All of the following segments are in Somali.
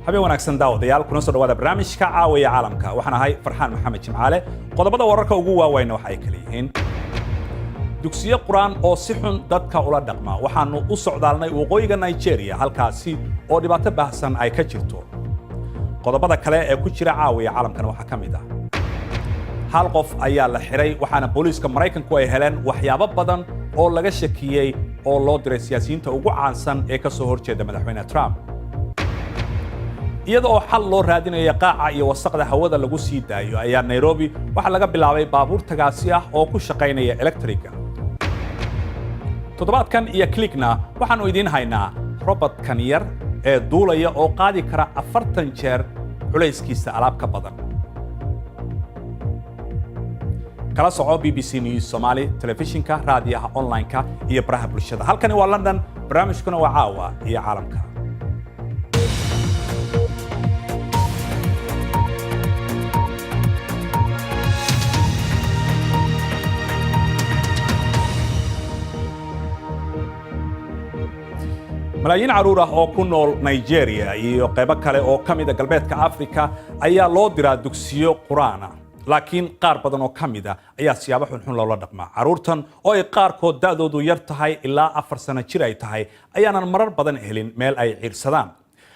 habeen wanaagsan daawadayaal kuna soo dhawaada barnaamijka caawiya caalamka waxaan ahay Farxaan Maxamed Jimcaale qodobada wararka ugu waaweyn waxa ay kala yihiin dugsiyo quraan oo si xun dadka ula dhaqma waxaanu u socdaalnay waqooyiga Nigeria halkaasi oo dhibaato baahsan ay ka jirto qodobada kale ee ku jira caawiya caalamkana waxa kamid ah hal qof ayaa la xiray waxaana booliiska Mareykanku ay heleen waxyaabo badan oo laga shakiyay oo loo diray siyaasiyiinta ugu caansan ee ka soo horjeeda madaxweyne Trump iyadoo xal loo raadinayo qaaca iyo wasaqda hawada lagu sii daayo ayaa Nairobi waxa laga bilaabay baabuur tagaasi ah oo ku shaqeynaya electriga toddobaadkan iyo Clickna waxaanu idin haynaa robotkan yar ee duulaya oo qaadi kara 40 jeer culayskiisa alaab ka badan kala soco BBC News Somali telefishinka raadiyaha online-ka iyo baraha bulshada halkani waa London barnaamijkuna waa caawa iyo caalamka malaayiin caruur ah oo ku nool Nigeria iyo qaybo kale oo kamid ah galbeedka Afrika ayaa loo diraa dugsiyo quraan ah laakiin qaar badan oo kamid ah ayaa siyaabo xun loola dhaqmaa caruurtan oo ay qaarkood da'doodu yar tahay ilaa 4 sano jir ay tahay ayaanan marar badan helin meel ay ciirsadaan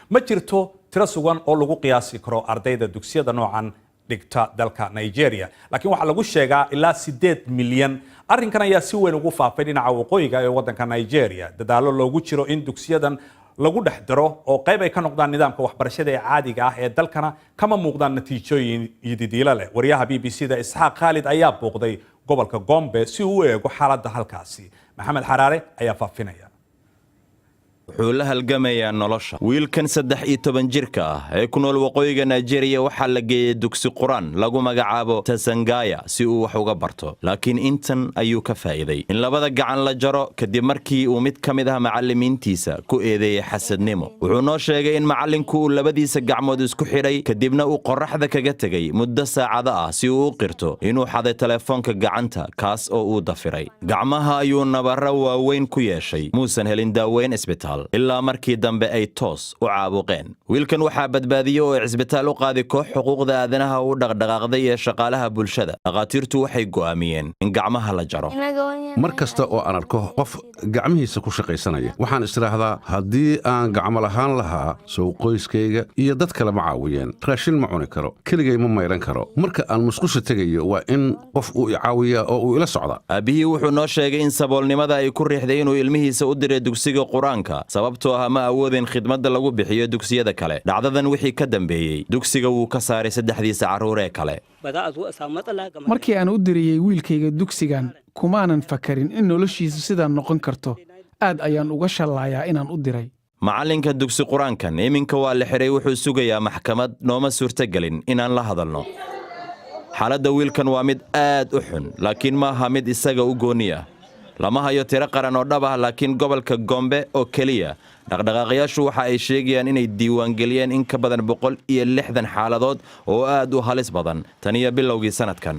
ma jirto tiro sugan oo lagu qiyaasi karo ardayda dugsiyada noocan dhigta dalka Nigeria laakiin waxa lagu sheegaa ilaa 8 milyan arrinkan ayaa si weyn ugu faafay dhinaca waqooyiga ee wadanka Nigeria dadaalo loogu jiro in dugsiyadan lagu dhex daro oo qayb ay ka noqdaan nidaamka waxbarashada ee caadiga ah ee dalkana kama muuqdaan natiijooyin yididiila leh wariyaha BBC-da Isxaaq Khalid ayaa booqday gobolka Gombe si uu u eego xaaladda halkaasi Maxamed Xaraare ayaa faafinaya wuxuu la halgamayaa nolosha wiilkan 13 jirka ah ee ku nool waqooyiga Nigeria waxa la geeyay dugsi quraan lagu magacaabo Tasangaya si uu wax uga barto laakiin intan ayuu ka faa'iiday in labada gacan la jaro kadib markii uu mid kamid ah macallimiintiisa ku eedeeyay xasadnimo wuxuu noo sheegay in macallinku uu labadiisa gacmood isku xidhay kadibna uu qorraxda kaga tagay muddo saacado ah si uu u qirto inuu xaday telefoonka gacanta kaas oo uu dafiray gacmaha ayuu nabarro waaweyn ku yeeshay muusan helin daaweyn isbitaal ilaa markii dambe ay toos u caabuqeen wiilkan waxaa badbaadiyay oo cisbitaal u qaaday koox xuquuqda aadanaha u dhaqdhaqaaqday ee shaqaalaha bulshada dhaqaatiirtu waxay go'aamiyeen in gacmaha la jaro mar kasta oo aan arko qof gacmihiisa ku shaqaysanaya waxaan istiraahdaa haddii aan gacmo lahaan lahaa soo qoyskayga iyo dad kale ma caawiyeen raashin ma cuni karo keligay ma mayran karo marka aan musqusha tegayo waa in qof uu i caawiyaa oo uu ila socda aabihii wuxuu noo sheegay in saboolnimada ay ku riixday inuu ilmihiisa u diray dugsiga quraanka sababtoo ah ma awoodin khidmadda lagu bixiyo dugsiyada kale dhacdadan wixii ka dambeeyay dugsiga wuu ka saaray saddexdiisa caruur ee kale markii aan u diriyay wiilkayga dugsigan kumaanan fakarin in noloshiisu sidan noqon karto aad ayaan uga shallaayaa inaan u diray macallinka dugsi quraankan iminka waa la xiray wuxuu sugayaa maxkamad nooma suurtagelin inaan la hadalno xaaladda wiilkan waa mid aad u xun laakiin ma aha mid isaga u gooni ah lama hayo tiro qaran oo dhab ah laakiin gobolka Gombe oo kaliya dhaqdhaqaaqayaashu waxa ay sheegayaan inay diiwaangeliyeen in ka badan 160 xaaladood oo aad u halis badan tan iyo bilowgii sanadkan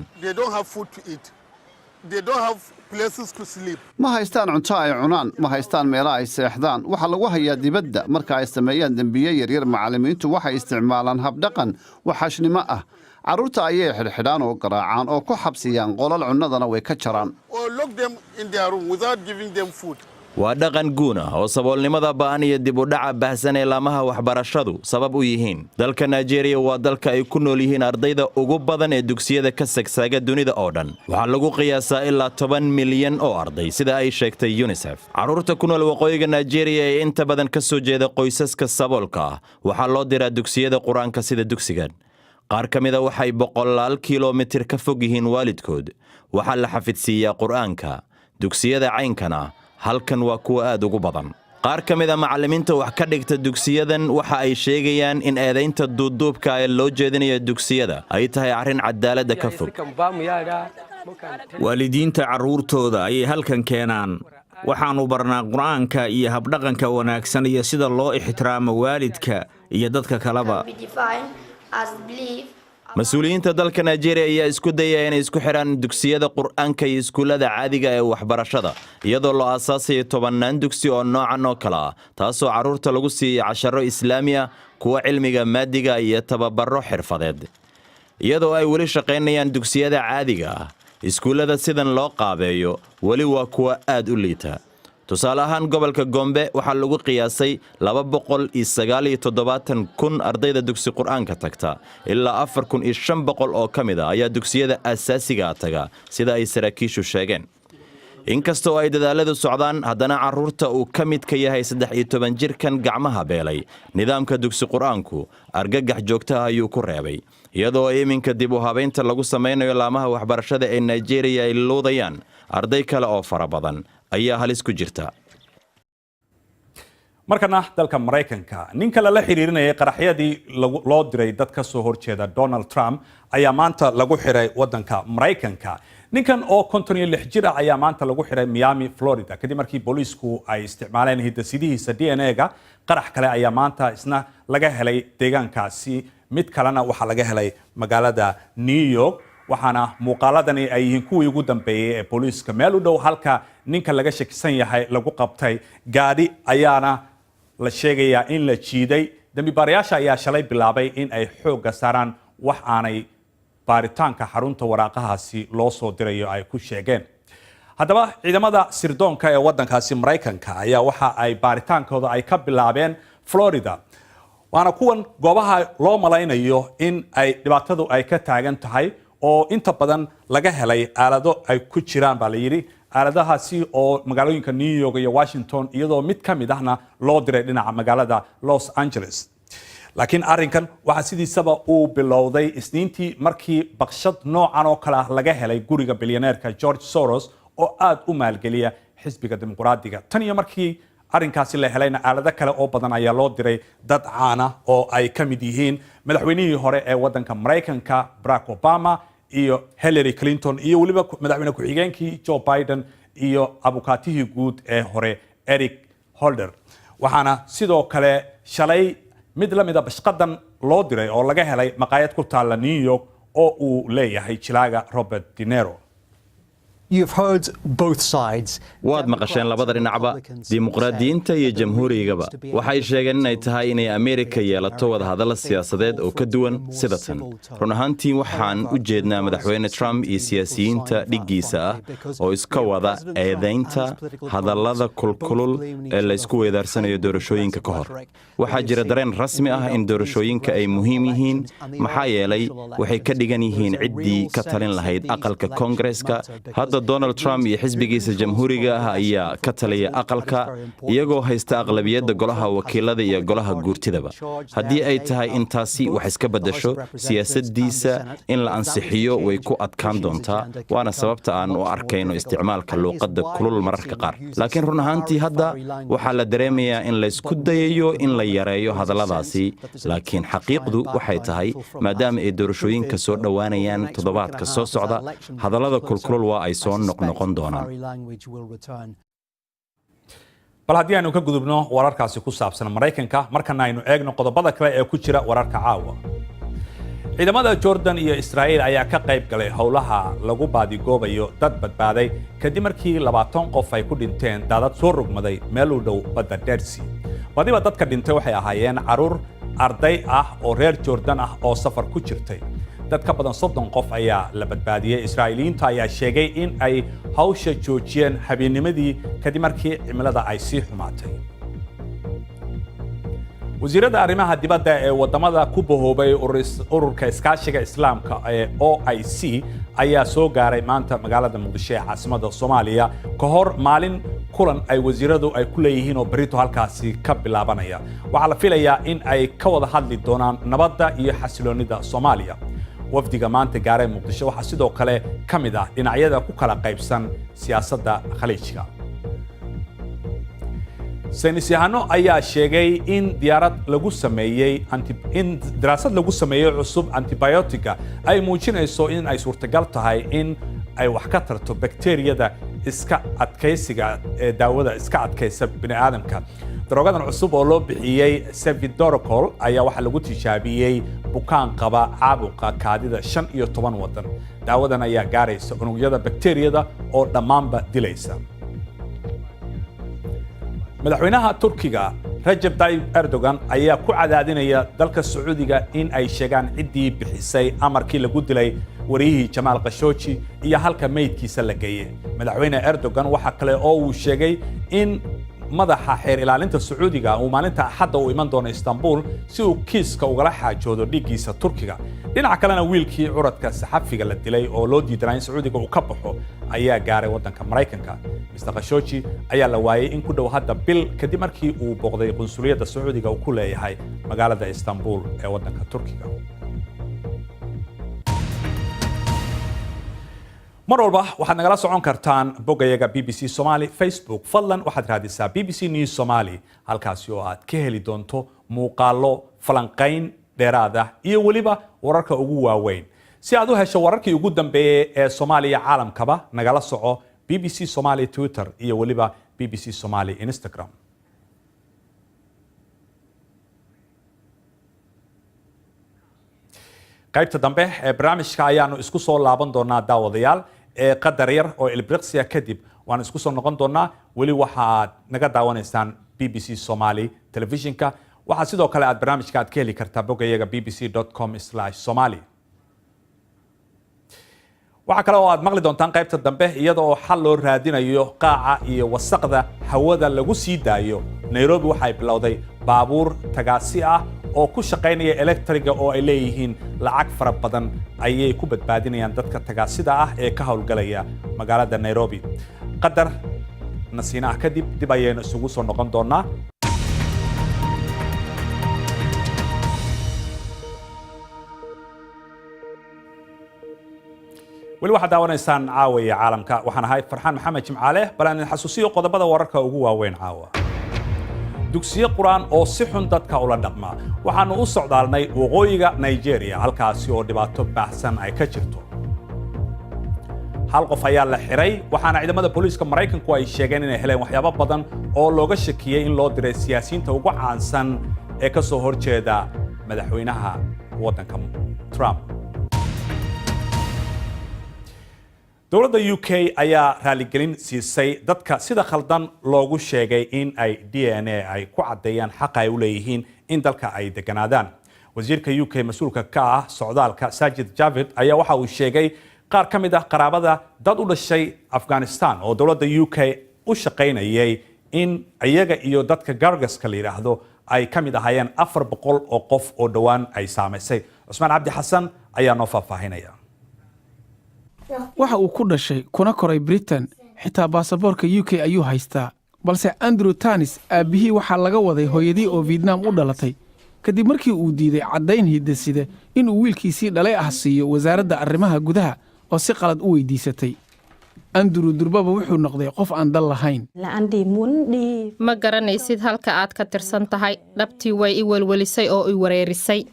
ma haystaan cunto ay cunaan ma haystaan meelo ay seexdaan waxa lagu hayaa dibadda marka ay sameeyaan dembiye yaryar macallimiintu waxay isticmaalaan habdhaqan waxashnimo ah carruurta ayay xidhxidhaan oo garaacaan oo ku xabsiyaan qolal cunnadana way ka jaraan waa dhaqan guun ah oo saboolnimada ba'an iyo dib u dhaca baahsan ee laamaha waxbarashadu sabab u yihiin dalka Nigeria waa dalka ay ku nool yihiin ardayda ugu badan ee dugsiyada ka sagsaaga dunida oo dhan waxaa lagu qiyaasaa ilaa 10 milyan oo arday sida ay sheegtay UNICEF carruurta ku nool waqooyiga Nigeria ee inta badan ka soo jeeda qoysaska saboolka ah waxaa loo diraa dugsiyada quraanka sida dugsigan qaar kamida waxay 100 kiiloomitir ka fog yihiin waalidkood waxa la xafidsiiyaa quraanka dugsiyada caynkana halkan waa kuwa aad ugu badan qaar kamida macallimiinta wax ka dhigta dugsiyadan waxa ay sheegayaan in eedaynta duuduubka ee loo jeedinayo dugsiyada ay tahay arrin cadaaladda ka fog waalidiinta carruurtooda ayay halkan keenaan waxaanu barnaa quraanka iyo habdhaqanka wanaagsan iyo sida loo ixtiraamo waalidka iyo dadka kaleba mas-uuliyiinta dalka nigeria ayaa isku dayaya inay isku xidhaan dugsiyada qur'aanka iyo iskuullada caadiga ee waxbarashada iyadoo loo aasaasayo 10 dugsi oo noocan oo kale ah taasoo carruurta lagu siiyey casharro islaami ah kuwa cilmiga maadiga iyo tababaro xirfadeed iyadoo ay weli shaqaynayaan dugsiyada caadiga ah iskuullada sidan loo qaabeeyo weli waa kuwa aad u liita tusaale ahaan gobolka Gombe waxaa lagu qiyaasay 297,000 ardayda dugsi qur'aanka tagta ilaa 4,500 oo ka mid ah ayaa dugsiyada asaasiga taga sida ay saraakiishu sheegeen inkastoo ay dadaaladu socdaan haddana carruurta uu ka mid ka yahay 13 jirkan gacmaha beelay nidaamka dugsi qur'aanku argagax joogta ayuu ku reebay iyadoo iminka dib u habeynta lagu sameynayo laamaha waxbarashada ee Nigeria ay loodayaan arday kale oo fara badan ayaa halis ku jirta markana dalka Mareykanka ninka la xiriirinayay qaraxyadii loo diray dad ka soo horjeeda Donald Trump ayaa maanta lagu xiray wadanka Mareykanka ninkan oo 56 jir ah ayaa maanta lagu xiray Miami Florida kadib markii booliisku ay isticmaaleen hidda-sidihiisa DNA-ga qarax kale ayaa maanta isna laga helay deegaankaasi mid kalena waxa laga helay magaalada New York waxaana muuqaaladani ay yihiin kuwii ugu dambeeyay ee booliiska meel u dhow halka ninka laga shakisan yahay lagu qabtay gaadhi ayaana la sheegayaa in la jiiday dambibaarayaasha ayaa shalay bilaabay in ay xoogga saaraan wax aanay baaritaanka xarunta waraaqahaasi loo soo dirayo ay ku sheegeen haddaba ciidamada sirdoonka ee wadankaasi Mareykanka ayaa waxa ay baaritaankooda ay ka bilaabeen Florida waana kuwan goobaha loo malaynayo in ay dhibaatadu ay ka taagan tahay oo inta badan laga helay aalado ay ku jiraan baa la yiri aaladahaasi oo magaalooyinka New York iyo Washington iyadoo mid ka mid ahna loo diray dhinaca magaalada Los Angeles laakiin arrinkan waxa sidiisaba uu bilowday isniintii markii baqshad noocan oo kale ah laga helay guriga bilyaneerka George Soros oo aad u maalgeliya xisbiga dimuqraadiga tan iyo markii arrinkaasi la helayna aalado kale oo badan ayaa loo diray dad caan ah oo ay ka mid yihiin madaxweynihii hore ee wadanka Mareykanka Barack Obama iyo Hillary Clinton iyo waliba madaxweyne ku-xigeenkii Joe Biden iyo abukaatihii guud ee hore Eric Holder waxaana sidoo kale shalay mid la mid ah bashqadan loo diray oo laga helay maqaayad ku taala New York oo uu leeyahay jilaaga Robert De Niro waad maqasheen labada dhinacba dimuqraadiyiinta iyo jamhuurigaba waxay sheegeen inay tahay inay Ameerika yeelato wadahadalo siyaasadeed oo ka duwan sida tan run ahaantii waxaan u jeednaa madaxweyne Trump iyo siyaasiyiinta dhigiisa ah oo iska wada eedaynta hadallada kulkulul ee la isku weedaarsanayo doorashooyinka ka hor waxaa jira dareen rasmi ah in doorashooyinka ay muhiim yihiin maxaa yeelay waxay ka dhigan yihiin ciddii ka talin lahayd aqalka Koongreeska hadda Donald Trump iyo xisbigiisa jamhuuriga ah ayaa ka talaya aqalka iyagoo haysta aqlabiyadda golaha wakiilada iyo golaha guurtidaba haddii ay tahay intaasi wax iska bedasho siyaasaddiisa in la ansixiyo way ku adkaan doontaa waana sababta aan u arkayno isticmaalka luuqadda kulul mararka qaar laakiin run ahaantii hadda waxaa la dareemayaa in la isku dayayo in la yareeyo hadalladaasi laakiin xaqiiqdu waxay tahay maadaama ay doorashooyinka soo dhowaanayaan toddobaadka soo socda hadallada kulkulul waa ay soo noqnoqon doonaan bal haddii aynu ka gudubno wararkaasi ku saabsan Mareykanka markana aynu eegno qodobada kale ee ku jira wararka caawa ciidamada Jordan iyo Israa'iil ayaa ka qayb galay howlaha lagu baadigoobayo dad badbaaday kadib markii 20 qof ay ku dhinteen daadad soo rogmaday meel u dhow badda Dead Sea badiba dadka dhintay waxay ahaayeen caruur arday ah oo reer Jordan ah oo safar ku jirtay dad ka badan 30 qof ayaa la badbaadiyay Israa'iiliyiinta ayaa sheegay in ay hawsha joojiyeen habeennimadii kadib markii cimilada ay sii xumaatay wasiirada arrimaha dibadda ee wadamada ku bahoobay ururka iskaashiga islaamka ee OIC ayaa soo gaaray maanta magaalada Muqdisho ee caasimadda Soomaaliya ka hor maalin kulan ay wasiiradu ay ku leeyihiin oo berito halkaasi ka bilaabanaya waxa la filayaa in ay ka wada hadli doonaan nabadda iyo xasiloonida Soomaaliya wafdiga maanta gaaray Muqdisho waxa sidoo kale kamid ah dhinacyada ku kala qaybsan siyaasadda khaliijka saynisyahano ayaa sheegay in daraasad lagu sameeyay cusub antibiotica ay muujinayso in ay suurtagal tahay in ay wax ka tarto bakteeriyada iska adkaysiga ee daawada iska adkaysa bini'aadamka daroogadan cusub oo loo bixiyey Cefiderocol ayaa waxaa lagu tijaabiyey bukaan qaba caabuqa kaadida 15 wadan. Daawadan ayaa gaaraysa unugyada bakteeriyada oo dhammaanba dilaysa. madaxweynaha Turkiga Recep Tayyip Erdogan ayaa ku cadaadinaya dalka Sacuudiga in ay sheegaan ciddii bixisay amarkii lagu dilay wariyihii Jamal Khashoggi iyo halka meydkiisa la geeyay. Madaxweyne Erdogan waxa kale oo uu sheegay in madaxa xeer ilaalinta Sacuudiga uu maalinta Axadda u iman doono Istanbul si uu kiiska ugala xaajoodo dhigiisa Turkiga. dhinaca kalena wiilkii curadka saxafiga la dilay oo loo diidanaa in Sacuudiga uu ka baxo ayaa gaaray wadanka Mareykanka. Mr. Khashoggi ayaa la waayay in ku dhow hadda bil kadib markii uu booqday qunsuliyadda Sacuudiga uu ku leeyahay magaalada Istanbul ee wadanka Turkiga. mar walba waxaad nagala socon kartaan bogayaga BBC Somali Facebook. fadlan waxaad raadisaa BBC News Somali halkaasi oo aad ka heli doonto muuqaallo falanqayn dheeraad ah iyo weliba wararka ugu waaweyn. si aad u hesho wararkii ugu dambeeyay ee Soomaaliya caalamkaba nagala soco BBC Somali Twitter iyo weliba BBC Somali Instagram. qaybta dambe ee barnaamijka ayaanu isku soo laaban doonaa daawadayaal ee qadar yar oo ilbriqsiya kadib waan isku soo noqon doonaa. weli waxaad naga daawanaysaan BBC Somali telefishinka. waxaa sidoo kale aad barnaamijka aad ka heli kartaa bogayaga bbc.com/somali. waxaa kale oo aad maqli doontaan qaybta dambe iyada oo xal loo raadinayo qaaca iyo wasaqda hawada lagu sii daayo. Nairobi waxay bilowday baabuur tagaasi ah oo ku shaqaynaya electriga oo ay leeyihiin lacag fara badan ayay ku badbaadinayaan dadka tagaasida ah ee ka howlgalaya magaalada Nairobi. qadar nasiinaha kadib dib ayaynu isugu soo noqon doonaa. weli waxaad daawanaysaan caawiya caalamka. waxaan ahay Farxaan Maxamed Jimcaale bal aan xasuusiyo qodobada wararka ugu waaweyn caawa. dugsiyo quraan oo si xun dadka ula dhaqma. waxaanu u socdaalnay waqooyiga Nigeria halkaasi oo dhibaato baahsan ay ka jirto. hal qof ayaa la xiray waxaana ciidamada booliiska Mareykanku ay sheegeen inay heleen waxyaabo badan oo looga shakiyay in loo diray siyaasiyiinta ugu caansan ee ka soo horjeeda madaxweynaha wadanka Trump. dowladda UK ayaa raaligelin siisay dadka sida khaldan loogu sheegay in ay DNA ay ku cadeeyaan xaq ay u leeyihiin in dalka ay deganaadaan. wasiirka UK mas'uulka ka ah socdaalka Sajid Javid ayaa waxa uu sheegay qaar ka mid ah qaraabada dad u dhashay Afghanistan oo dowladda UK u shaqaynayay in ayaga iyo dadka Gargaska la yiraahdo ay ka mid ahaayeen 400 oo qof oo dhawaan ay saameysay. Cusmaan Cabdi Xasan ayaa noo faahfaahinaya. waxa uu ku dhashay kuna koray Britain xitaa baasaboorka UK ayuu haystaa balse Andrew Tanis aabihii waxaa laga waday hooyadii oo Vietnam u dhalatay kadib markii uu diiday caddayn hidde-side inuu wiilkiisii dhalay ah siiyo wasaaradda arrimaha gudaha oo si qalad u weydiisatay. Andrew durbaba wuxuu noqday qof aan dal lahayn. ma garanaysid halka aad ka tirsan tahay dhabtii way i welwelisay oo i wareerisay.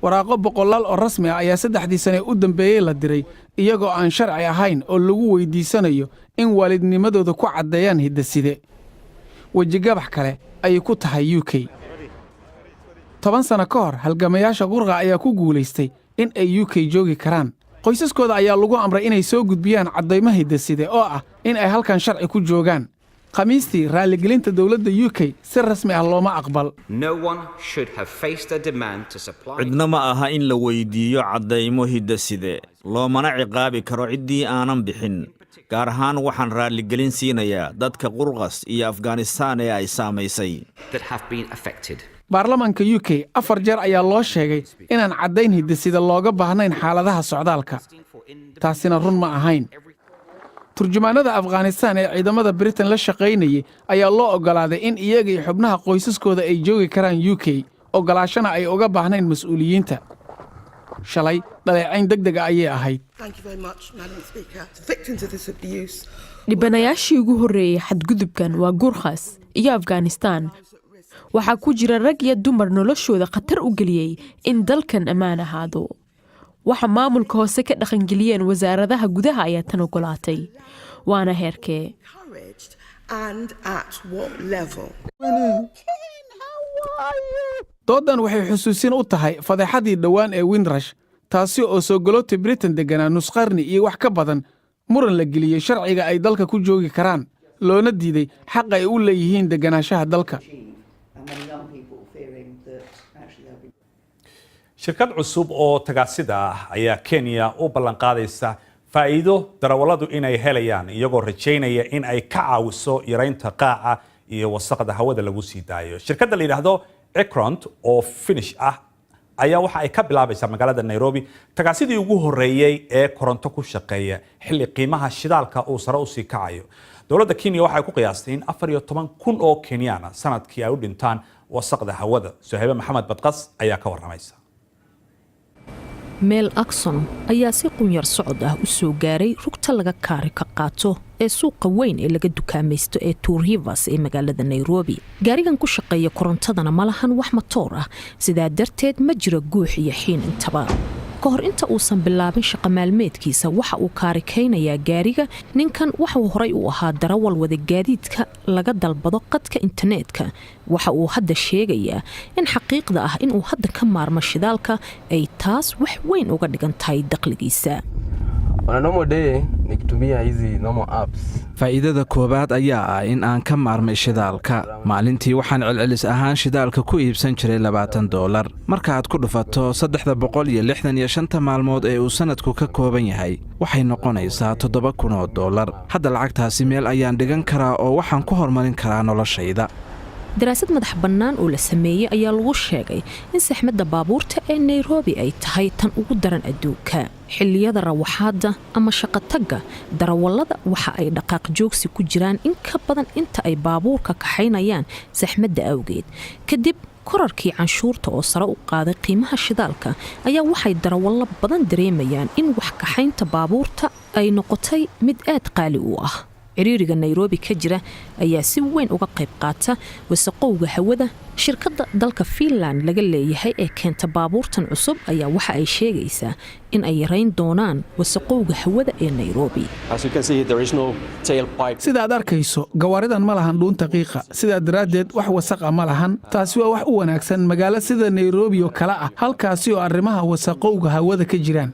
waraaqo boqolaal oo rasmi ah ayaa 3 sane u dambeeyay la diray iyagoo aan sharci ahayn oo lagu weydiisanayo in waalidnimadooda ku caddeeyaan hidde-side. wejigabax kale ayay ku tahay UK. 10 sano ka hor halgamayaasha qurqa ayaa ku guulaystay in ay UK joogi karaan. qoysaskooda ayaa lagu amray inay soo gudbiyaan caddaymo hidde-side oo ah in ay halkan sharci ku joogaan. khamiistii raaligelinta dowladda UK si rasmi ah looma aqbal. cidna ma aha in la weydiiyo caddaymo hidde-side loomana ciqaabi karo ciddii aanan bixin. gaar ahaan waxaan raaligelin siinayaa dadka Qurqas iyo Afghanistan ee ay saamaysay. baarlamaanka UK 4 jeer ayaa loo sheegay inaan caddayn hidde-side looga baahnayn xaaladaha socdaalka. taasina run ma ahayn. turjumaanada Afghanistan ee ciidamada Britain la shaqaynayay ayaa loo ogolaaday in iyaga iyo xubnaha qoysaskooda ay joogi karaan UK ogolaashana ay uga baahnayn mas'uuliyiinta. shalay dhaleecayn degdeg ah ayay ahayd. dhibanayaashii ugu horreeyay xadgudubkan waa Gurkhas iyo Afghanistan. waxaa ku jira rag iyo dumar noloshooda khatar u geliyey in dalkan ammaan ahaado. waxa maamulka hoose ka dhaqangeliyeen wasaaradaha gudaha ayaa tan ogolaatay. waana heerkee and at what level. doodan waxay xusuusin u tahay fadeexadii dhowaan ee Windrush taasi oo soo galootay Britain deganaa nus qarni iyo wax ka badan muran la geliyey sharciga ay dalka ku joogi karaan loona diiday xaq ay u leeyihiin deganaanshaha dalka. shirkad cusub oo tagaasida ah ayaa Kenya u ballan qaadaysa faa'iido darawalladu inay helayaan iyagoo rajaynaya in ay ka caawiso yareynta qaaca iyo wasaqda hawada lagu sii daayo. shirkadda la yiraahdo Ekront oo Finnish ah ayaa waxa ay ka bilaabaysaa magaalada Nairobi tagaasidii ugu horeeyay ee koronto ku shaqeeya xilli qiimaha shidaalka uu sare u sii kacayo. dowladda Kenya waxa ay ku qiyaastay in 14,000 oo Kenyan sanadkii ay u dhintaan wasaqda hawada. Suhayba Maxamed Badqas ayaa ka waramaysa. meel Akson ayaa si qunyar socod ah u soo gaaray rugta laga kaari ka qaato ee suuqa weyn ee laga dukaamaysto ee Two Rivers ee magaalada Nairobi. gaarigan ku shaqeeya korontadana ma lahan wax matoor ah, sidaa darteed ma jiro guux iyo xiin intaba. ka hor inta uusan bilaabin shaqo maalmeedkiisa waxa uu kaarikaynayaa gaariga. ninkan waxa uu horay u ahaa darawal wada gaadiidka laga dalbado qadka internetka. waxa uu hadda sheegayaa in xaqiiqda ah in uu hadda ka maarmo shidaalka ay taas wax weyn uga dhigan tahay dakhligiisa. faa'iidada koowaad ayaa ah in aan ka maarmay shidaalka. maalintii waxaan celcelis ahaan shidaalka ku iibsan jiray $20. marka aad ku dhufato 365 maalmood ee uu sanadku ka kooban yahay waxay noqonaysaa $7,000. hadda lacagtaasi meel ayaan dhigan karaa oo waxaan ku horumarin karaa noloshayda. daraasad madax bannaan oo la sameeyey ayaa lagu sheegay in saxmadda baabuurta ee Nairobi ay tahay tan ugu daran adduunka. xilliyada rawaxaadda ama shaqo tagga darawallada waxa ay dhaqaaq joogsi ku jiraan in ka badan inta ay baabuurka kaxaynayaan saxmadda awgeed. kadib korarkii canshuurta oo sare u qaaday qiimaha shidaalka ayaa waxay darawallo badan dareemayaan in wax kaxaynta baabuurta ay noqotay mid aad qaali u ah. ciriiriga Nairobi ka jira ayaa si weyn uga qayb qaata wasaqowga hawada. shirkadda dalka Finland laga leeyahay ee keenta baabuurtan cusub ayaa waxa ay sheegaysaa in ay yareyn doonaan wasaqowga hawada ee Nairobi. sida aad arkayso gawaaridan ma lahan dhuunta qiiqa, sidaa daraaddeed wax wasaqa ma lahan. taasi waa wax u wanaagsan magaalo sida Nairobi oo kale ah halkaasi oo arrimaha wasaqowga hawada ka jiraan.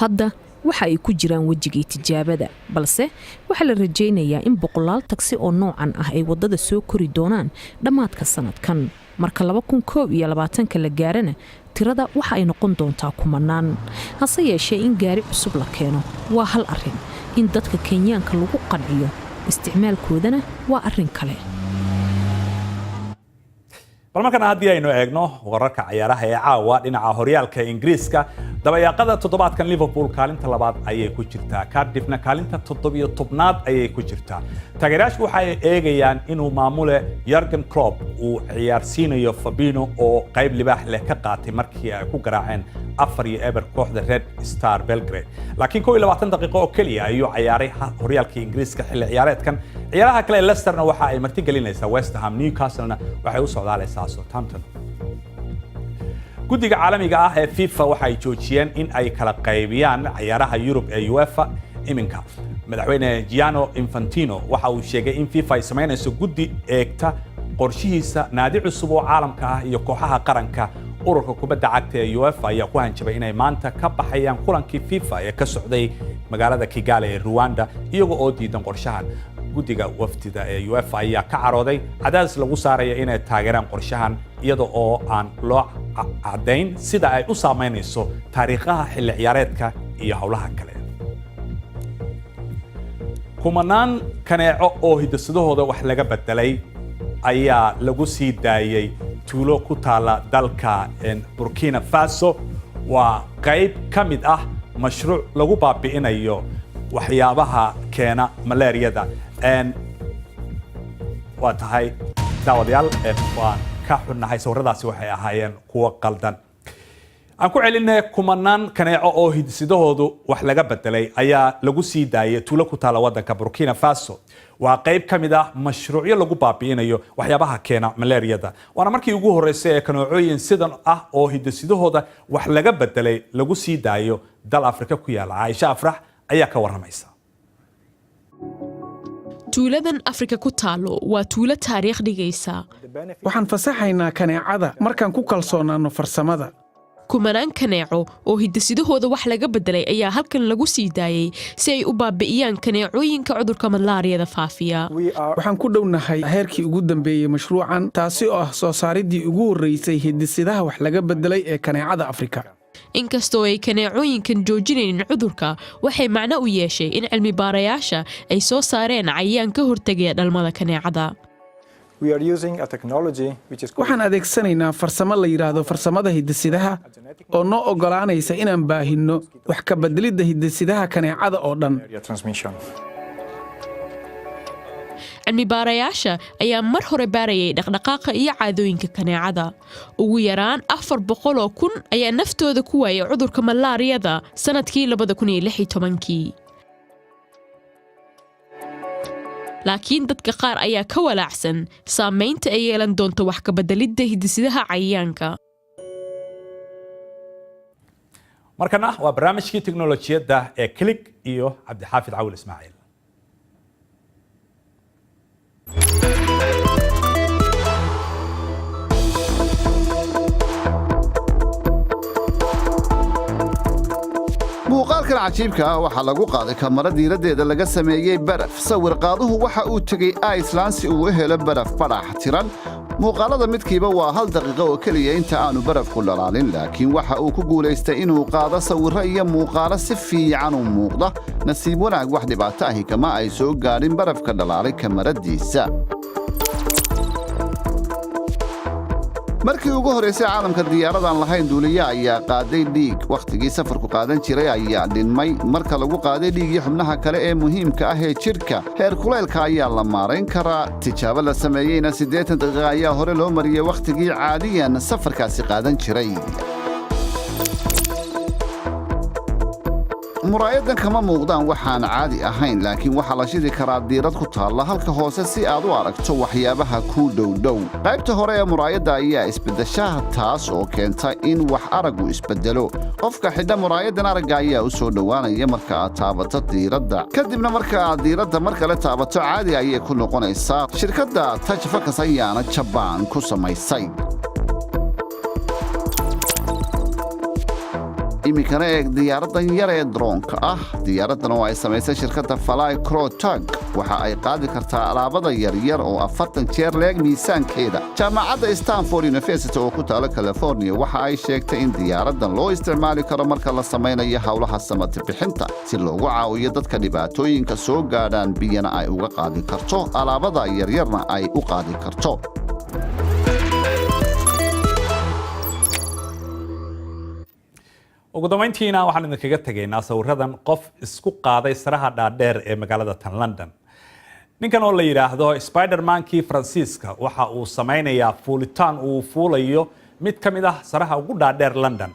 hadda waxa ay ku jiraan wajigii tijaabada, balse waxa la rajaynayaa in boqolaal taksi oo noocan ah ay wadada soo kori doonaan dhammaadka sanadkan. marka 2021 la gaarana tirada waxa ay noqon doontaa kumanaan. hase yeeshee in gaari cusub la keeno waa hal arrin, in dadka Kenyaanka lagu qanciyo isticmaalkoodana waa arrin kale. bal markana haddii aynu eegno wararka ciyaaraha ee caawa dhinaca horyaalka Ingiriiska, dabayaaqada toddobaadkan Liverpool kaalinta labaad ayay ku jirtaa, Cardiffna kaalinta 17aad ayay ku jirtaa. taageerayaashu waxay eegayaan inuu maamule Jurgen Klopp uu ciyaarsiinayo Fabinho oo qayb libaax leh ka qaatay markii ay ku garaaceen 4-0 kooxda Red Star Belgrade. laakiin 22 daqiiqo oo kaliya ayuu ciyaaray horyaalka Ingiriiska xilli ciyaareedkan. ciyaaraha kale Leicesterna waxa ay marti gelinaysaa West Ham, Newcastlena waxay u socdaalaysaa Southampton. guddiga caalamiga ah ee FIFA waxay joojiyeen in ay kala qaybiyaan ciyaaraha Yurub ee UEFA iminka. madaxweyne Gianni Infantino waxa uu sheegay in FIFA ay sameynayso guddi eegta qorshihiisa naadi cusub oo caalamka ah iyo kooxaha qaranka. ururka kubadda cagta ee UEFA ayaa ku hanjabay inay maanta ka baxayaan kulankii FIFA ee ka socday magaalada Kigali ee Rwanda iyagoo oo diidan qorshahan. guddiga wafdida ee UEFA ayaa ka carooday cadaadis lagu saaraya inay taageeraan qorshahan iyadoo oo aan loo caddayn sida ay u saameynayso taariikhaha xilli ciyaareedka iyo howlaha kale. kumanaan kaneeco oo hiddasadahooda wax laga bedelay ayaa lagu sii daayay tuulo ku taala dalka Burkina Faso. waa qayb ka mid ah mashruuc lagu baabi'inayo waxyaabaha keena malaariyada. waa tahay daawadayaal waan ka xunnahay sawiradaasi waxay ahaayeen kuwo qaldan. aan ku celinay kumanaan kaneeco oo hiddasadahoodu wax laga bedelay ayaa lagu sii daayay tuulo ku taala waddanka Burkina Faso. waa qayb ka mid ah mashruucyo lagu baabi'inayo waxyaabaha keena malaariyada. waana markii ugu horeysay ee kaneecooyin sidan ah oo hiddasadahooda wax laga bedelay lagu sii daayo dal Afrika ku yaala. Aisha Afrax ayaa ka waramaysa. tuuladan afrika ku taalo waa tuulo taariikh dhigaysa waxaan fasaxaynaa kaneecada markaan ku kalsoonaanno farsamada kumanaan kaneeco oo hiddasidahooda wax laga beddelay ayaa halkan lagu sii daayey si ay u baabi'iyaan kaneecooyinka cudurka malaariyada faafiya waxaan ku dhownahay heerkii ugu dambeeyey mashruucan taasi oo ah soo saaridii ugu horraysay hidisidaha wax laga beddelay ee kaneecada afrika inkastoo ay kaneecooyinkan joojinaynin cudurka waxay macno u yeeshay in cilmi-baarayaasha ay soo saareen cayayaan ka hortegaya dhalmada kaneecada waxaan adeegsanaynaa farsamo la yidhaahdo farsamada hidisidaha oo noo oggolaanaysa inaan baahinno wax ka beddelidda hidisidaha kaneecada oo dhan cilmi-baarayaasha ayaa mar hore baarayay dhaqdhaqaaqa iyo caadooyinka kaneecada ugu yaraan 400,000 ayaa naftooda ku waayay cudurka malaariyada sanadkii 2016 laakiin dadka qaar ayaa ka walaacsan saamaynta ay yeelan doonto wax ka beddelidda hidisidaha cayayaanka markana waa barnaamijkii tiknoolajiyadda ee Click iyo Cabdixaafid Cawil Ismaaciil muuqaalkan cajiibka ah waxaa lagu qaaday kamara diiraddeeda laga sameeyey baraf sawir qaaduhu waxa uu tegey Iceland si uu u helo baraf badhax tiran muuqaalada midkiiba waa 1 daqiiqo oo keliya inta aanu barafku dhalaalin laakiin waxa uu ku guulaystay inuu qaado sawirro iyo muuqaalo si fiican u muuqda nasiib wanaag wax dhibaato ahi kama ay soo gaadhin barafka dhalaalay kamaradiisa markii ugu horeysay caalamka diyaaradan lahayn duuliye ayaa qaaday dhiig wakhtigii safarku qaadan jiray ayaa dhinmay marka lagu qaaday dhiigii xubnaha kale ee muhiimka ah ee jidhka heer kulaylka ayaa la maarayn karaa tijaabo la sameeyeyna 80 daqiiqo ayaa hore loo mariyey wakhtigii caadiyan safarkaasi qaadan jiray muraayadan kama muuqdaan waxaan caadi ahayn laakiin waxaa la shidi karaa diirad ku taalla halka hoose si aad u aragto waxyaabaha ku dhowdhow qaybta hore ee muraayadda ayaa isbeddeshaha taas oo keenta in wax araggu isbeddelo qofka xidha muraayadan aragga ayaa u soo dhowaanaya marka aad taabato diiradda kadibna marka aad diiradda mar kale taabato caadi ayay ku noqonaysaa shirkadda Touch Focus ayaana Jabaan ku samaysay iminkana eeg diyaaradan yar ee droonka ah diyaaradan oo ay samaysay shirkadda Fly Crotag waxa ay qaadi kartaa alaabada yaryar oo 40 jeer leeg miisaankeeda jaamacadda Stanford University oo ku taala California waxa ay sheegtay in diyaaradan loo isticmaali karo marka la sameynayo hawlaha samad bixinta si loogu caawiyo dadka dhibaatooyinka soo gaadhaan biyana ay uga qaadi karto alaabada yaryarna ay u qaadi karto ugu dambeyntiina waxaan idinkaga tegaynaa sawiradan qof isku qaaday saraha dhaadheer ee magaalada tan London ninkan oo la yiraahdo Spider-Man-kii Faransiiska waxa uu sameynayaa fuulitaan uu fuulayo mid ka mid ah saraha ugu dhaadheer London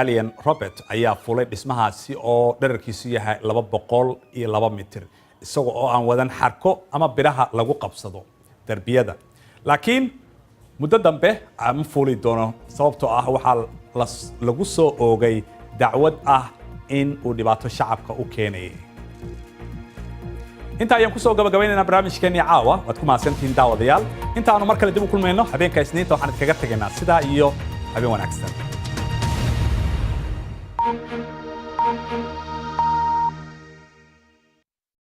Alien Robert ayaa fuulay dhismahaasi oo dhererkiisu yahay 202 mitir isagoo oo aan wadan xarko ama biraha lagu qabsado darbiyada laakiin muddo dambe aan fuuli doono sababtoo ah waxa lagu soo oogay dacwad ah in uu dhibaato shacabka u keenay inta ayaan ku soo gabagabaynaynaa barnaamijkeennii caawa waad ku mahadsantihiin daawadayaal inta aanu mar kale dib u kulmayno habeenka isniinta waxaan idinkaga tegaynaa sidaa iyo habeen wanaagsan